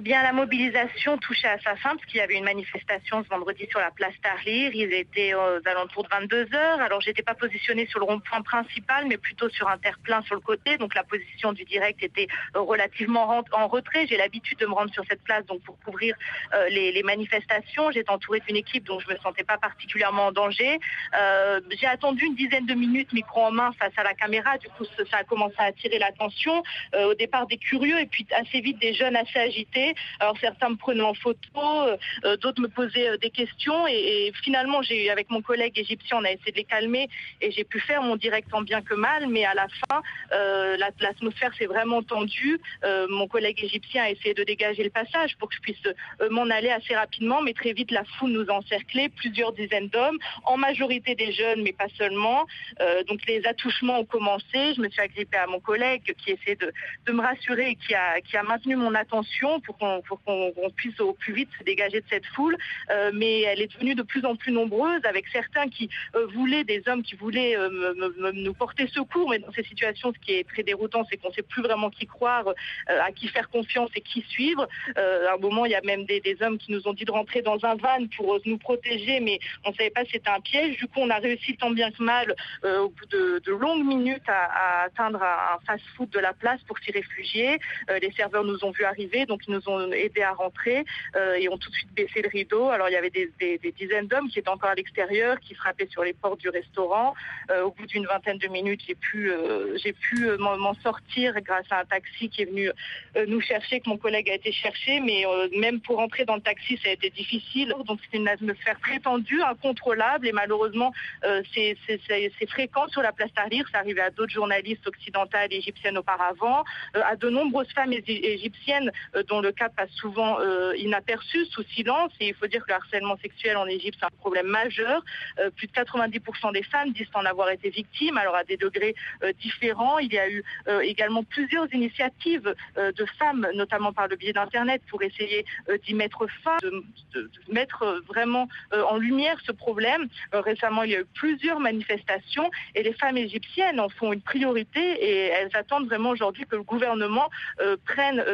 Bien, la mobilisation touchait à sa fin parce qu'il y avait une manifestation ce vendredi sur la place Tahrir. Ils étaient aux alentours de 22 heures. Alors, j'étais pas positionnée sur le rond-point principal, mais plutôt sur un terre-plein sur le côté. Donc, la position du direct était relativement en retrait. J'ai l'habitude de me rendre sur cette place donc pour couvrir les manifestations. J'étais entourée d'une équipe, donc je me sentais pas particulièrement en danger. J'ai attendu une dizaine de minutes, micro en main, face à la caméra. Du coup, ça a commencé à attirer l'attention. Au départ, des curieux et puis assez vite des jeunes assez agités. Alors certains me prenaient en photo, d'autres me posaient des questions et finalement avec mon collègue égyptien, on a essayé de les calmer et j'ai pu faire mon direct tant bien que mal, mais à la fin l'atmosphère s'est vraiment tendue. Mon collègue égyptien a essayé de dégager le passage pour que je puisse m'en aller assez rapidement, mais très vite la foule nous a encerclés, plusieurs dizaines d'hommes, en majorité des jeunes, mais pas seulement. Donc les attouchements ont commencé, je me suis agrippée à mon collègue qui essayait de me rassurer et qui a maintenu mon attention pour qu'on puisse au plus vite se dégager de cette foule, mais elle est devenue de plus en plus nombreuse, avec certains qui voulaient, des hommes qui voulaient nous porter secours, mais dans ces situations, ce qui est très déroutant, c'est qu'on ne sait plus vraiment qui croire, à qui faire confiance et qui suivre. À un moment, il y a même des hommes qui nous ont dit de rentrer dans un van pour nous protéger, mais on ne savait pas si c'était un piège. Du coup, on a réussi tant bien que mal, au bout de longues minutes, à atteindre un fast-food de la place pour s'y réfugier. Les serveurs nous ont vus arriver, donc ils nous ont aidés à rentrer et ont tout de suite baissé le rideau. Alors il y avait des dizaines d'hommes qui étaient encore à l'extérieur, qui frappaient sur les portes du restaurant. Au bout d'une vingtaine de minutes, j'ai pu m'en sortir grâce à un taxi qui est venu nous chercher, que mon collègue a été chercher, mais même pour entrer dans le taxi, ça a été difficile. Donc c'est une atmosphère très tendue, incontrôlable, et malheureusement c'est fréquent sur la place Tahrir. Ça arrivait à d'autres journalistes occidentales et égyptiennes auparavant, à de nombreuses femmes égyptiennes dont le cas passe souvent inaperçu, sous silence. Et il faut dire que le harcèlement sexuel en Égypte, c'est un problème majeur. Plus de 90% des femmes disent en avoir été victimes, alors à des degrés différents. Il y a eu également plusieurs initiatives de femmes, notamment par le biais d'Internet, pour essayer d'y mettre fin, de mettre vraiment en lumière ce problème. Récemment, il y a eu plusieurs manifestations et les femmes égyptiennes en font une priorité et elles attendent vraiment aujourd'hui que le gouvernement prenne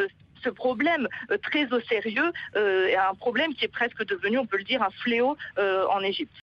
ce problème très au sérieux, un problème qui est presque devenu, on peut le dire, un fléau en Égypte.